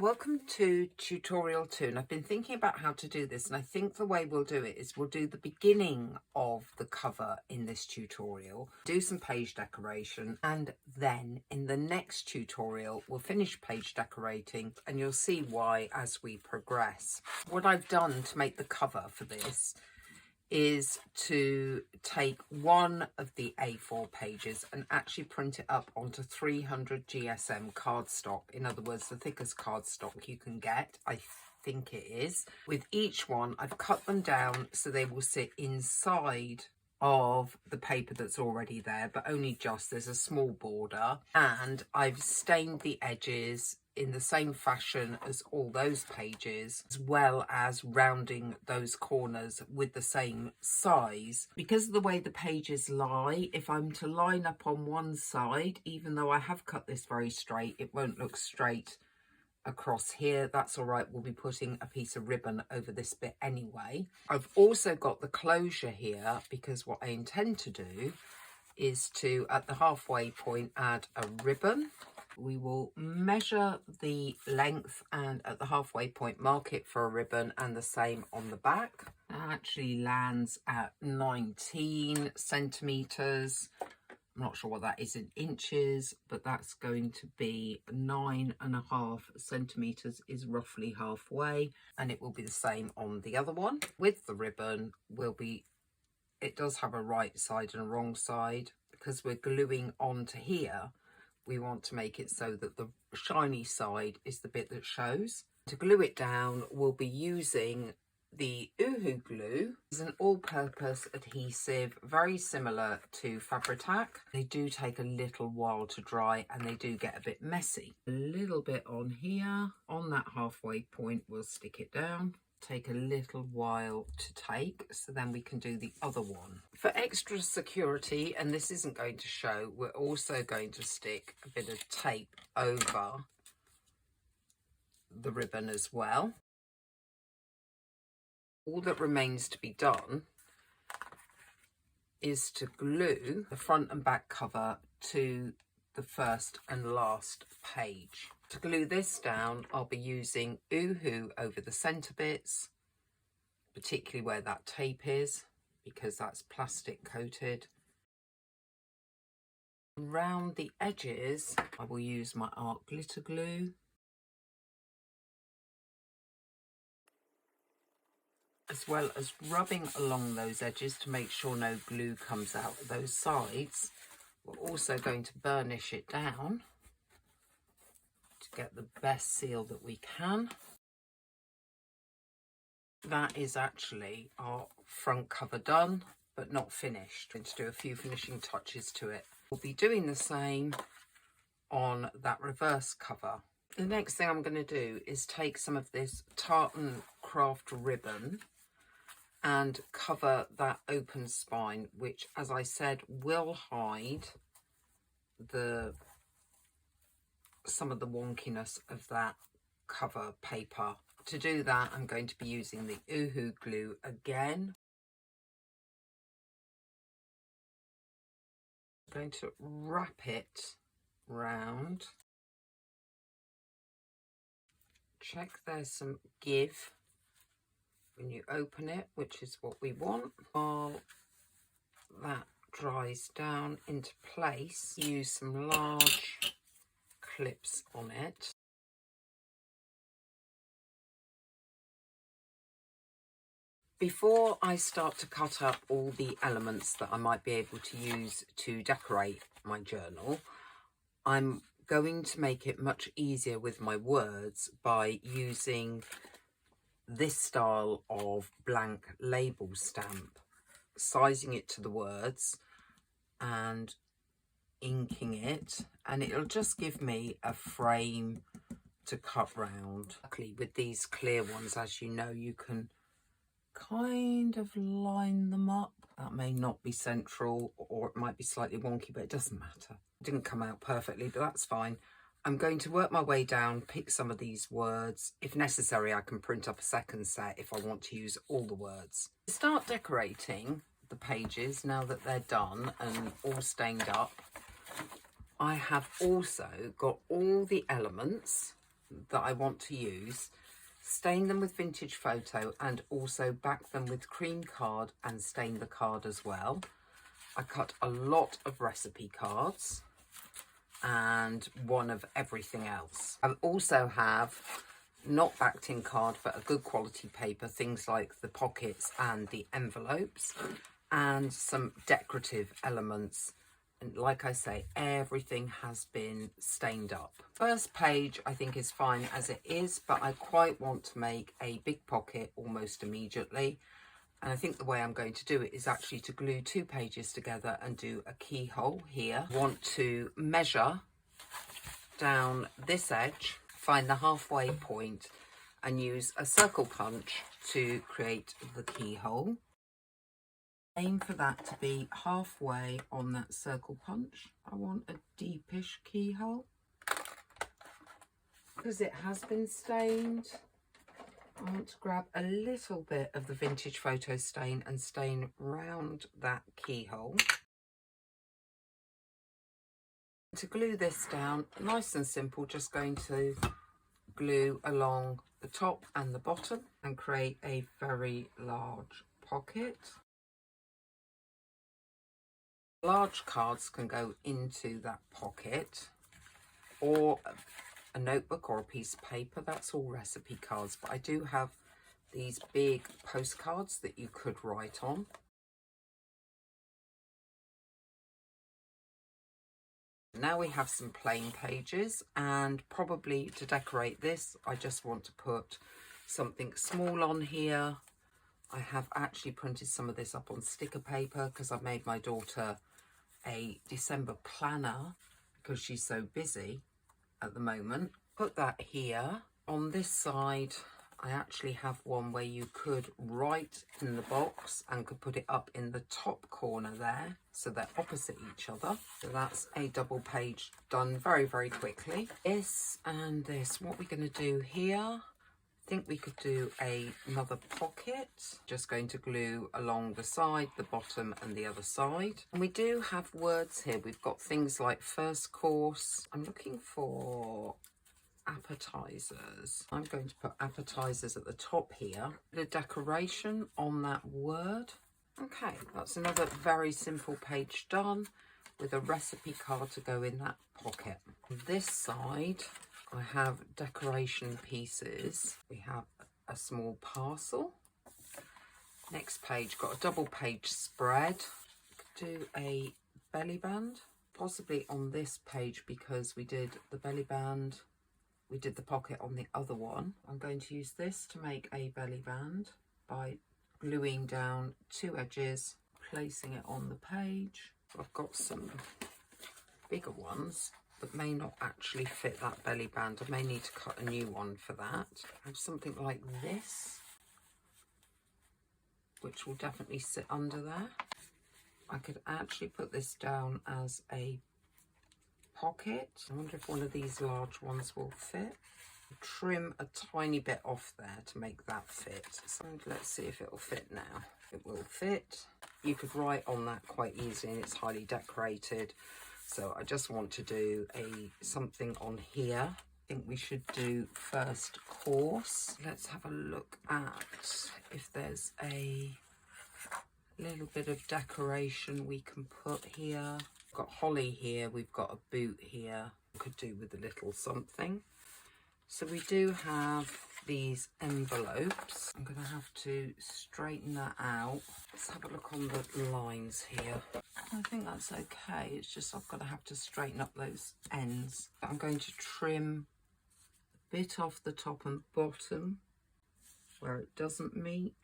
Welcome to tutorial 2, and I've been thinking about how to do this, and I think the way we'll do it is we'll do the beginning of the cover in this tutorial, do some page decoration, and then in the next tutorial we'll finish page decorating, and you'll see why as we progress. What I've done to make the cover for this is to take one of the A4 pages and actually print it up onto 300 GSM cardstock. In other words, the thickest cardstock you can get, I think it is. With each one, I've cut them down so they will sit inside of the paper that's already there, but only just, there's a small border, and I've stained the edges in the same fashion as all those pages, as well as rounding those corners with the same size. Because of the way the pages lie, if I'm to line up on one side, even though I have cut this very straight, it won't look straight across here. That's all right, we'll be putting a piece of ribbon over this bit anyway. I've also got the closure here because what I intend to do is to, at the halfway point, add a ribbon. We will measure the length and at the halfway point mark it for a ribbon, and the same on the back. That actually lands at 19 centimetres. I'm not sure what that is in inches, but that's going to be 9.5 centimetres is roughly halfway, and it will be the same on the other one. With the ribbon will be, it does have a right side and a wrong side. Because we're gluing onto here, we want to make it so that the shiny side is the bit that shows. To glue it down, we'll be using the Uhu glue. It's an all-purpose adhesive, very similar to Fabri-Tac. They do take a little while to dry and they do get a bit messy. A little bit on here, on that halfway point, we'll stick it down. Take a little while to take, so then we can do the other one. For extra security, and this isn't going to show, we're also going to stick a bit of tape over the ribbon as well. All that remains to be done is to glue the front and back cover to the first and last page. To glue this down, I'll be using Uhu over the centre bits, particularly where that tape is, because that's plastic coated. Around the edges, I will use my art glitter glue. As well as rubbing along those edges to make sure no glue comes out of those sides. We're also going to burnish it down to get the best seal that we can. That is actually our front cover done, but not finished. I'm going to do a few finishing touches to it. We'll be doing the same on that reverse cover. The next thing I'm going to do is take some of this tartan craft ribbon and cover that open spine, which, as I said, will hide some of the wonkiness of that cover paper. To do that, I'm going to be using the Uhu glue again. I'm going to wrap it round. Check there's some give when you open it, which is what we want. While that dries down into place, use some large clips on it. Before I start to cut up all the elements that I might be able to use to decorate my journal, I'm going to make it much easier with my words by using this style of blank label stamp, sizing it to the words and inking it, and it'll just give me a frame to cut round. Luckily with these clear ones, as you know, you can kind of line them up. That may not be central, or it might be slightly wonky, but it doesn't matter. It didn't come out perfectly, but that's fine. I'm going to work my way down, pick some of these words. If necessary, I can print up a second set if I want to use all the words. To start decorating the pages, now that they're done and all stained up, I have also got all the elements that I want to use, stain them with vintage photo and also back them with cream card and stain the card as well. I cut a lot of recipe cards and one of everything else. I also have not backed in card but a good quality paper, things like the pockets and the envelopes, and some decorative elements. And like I say, everything has been stained up. First page I think is fine as it is, but I quite want to make a big pocket almost immediately. And I think the way I'm going to do it is actually to glue 2 pages together and do a keyhole here. I want to measure down this edge, find the halfway point and use a circle punch to create the keyhole. Aim for that to be halfway on that circle punch. I want a deepish keyhole because it has been stained. I want to grab a little bit of the vintage photo stain and stain round that keyhole. To glue this down, nice and simple, just going to glue along the top and the bottom and create a very large pocket. Large cards can go into that pocket, or a notebook or a piece of paper. That's all recipe cards, but I do have these big postcards that you could write on. Now we have some plain pages, and probably to decorate this I just want to put something small on here. I have actually printed some of this up on sticker paper because I've made my daughter a December planner because she's so busy at the moment. Put that here. On this side I actually have one where you could write in the box and could put it up in the top corner there, so they're opposite each other. So that's a double page done very, very quickly. This and this, what we're going to do here, I think we could do another pocket. Just going to glue along the side, the bottom and the other side. And we do have words here. We've got things like first course. I'm looking for appetizers. I'm going to put appetizers at the top here. The decoration on that word. Okay, that's another very simple page done with a recipe card to go in that pocket. This side I have decoration pieces. We have a small parcel. Next page, got a double page spread. Do a belly band, possibly on this page because we did the belly band, we did the pocket on the other one. I'm going to use this to make a belly band by gluing down 2 edges, placing it on the page. I've got some bigger ones that may not actually fit that belly band. I may need to cut a new one for that. I have something like this, which will definitely sit under there. I could actually put this down as a pocket. I wonder if one of these large ones will fit. Trim a tiny bit off there to make that fit. So let's see if it will fit now. It will fit. You could write on that quite easily and it's highly decorated. So I just want to do something on here. I think we should do first course. Let's have a look at if there's a little bit of decoration we can put here. We've got holly here, we've got a boot here. We could do with a little something. So we do have these envelopes. I'm going to have to straighten that out. Let's have a look on the lines here. I think that's okay. It's just I've got to have to straighten up those ends. I'm going to trim a bit off the top and bottom where it doesn't meet.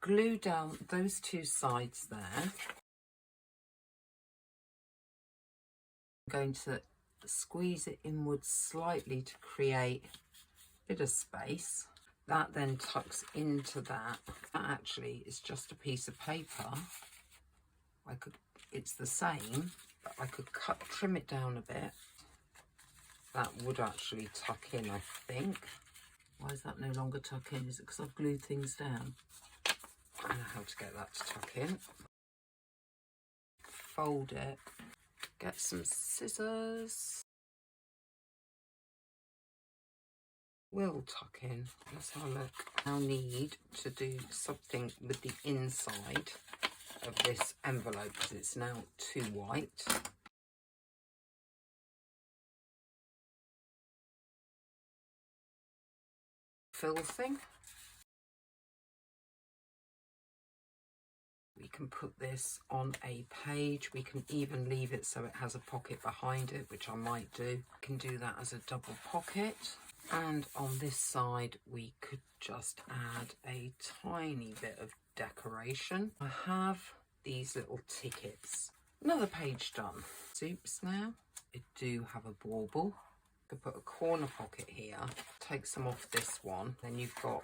Glue down those 2 sides there. I'm going to squeeze it inwards slightly to create a bit of space. That then tucks into that. That actually is just a piece of paper. It's the same, but I could trim it down a bit. That would actually tuck in, I think. Why is that no longer tuck in? Is it because I've glued things down? I know how to get that to tuck in. Fold it. Get some scissors. will tuck in. Let's have a look. I'll need to do something with the inside of this envelope because it's now too white. Fill thing. We can put this on a page. We can even leave it so it has a pocket behind it, which I might do. We can do that as a double pocket. And on this side, we could just add a tiny bit of decoration. I have these little tickets. Another page done. Soups now. I do have a bauble. I could put a corner pocket here. Take some off this one. Then you've got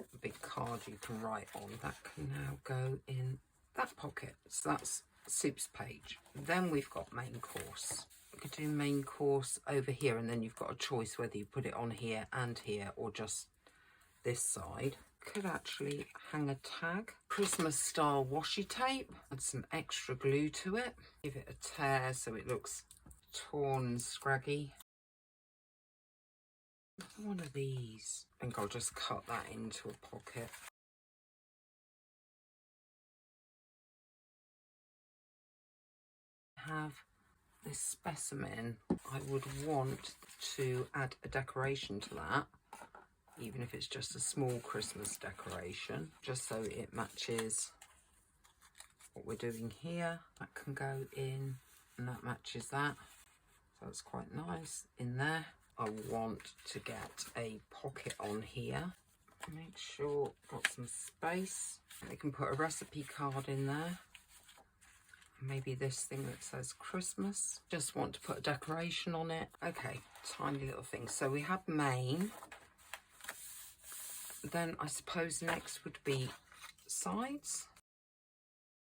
a big card you can write on. That can now go in that pocket. So that's soups page. Then we've got main course. You could do main course over here, and then you've got a choice whether you put it on here and here or just this side. Could actually hang a tag. Christmas style washi tape. Add some extra glue to it. Give it a tear so it looks torn and scraggy. One of these. I think I'll just cut that into a pocket. Have this specimen. I would want to add a decoration to that, even if it's just a small Christmas decoration, just so it matches what we're doing here. That can go in, and that matches that. So it's quite nice in there. I want to get a pocket on here. Make sure got some space. We can put a recipe card in there. Maybe this thing that says Christmas. Just want to put a decoration on it. Okay, tiny little thing. So we have main. Then I suppose next would be sides.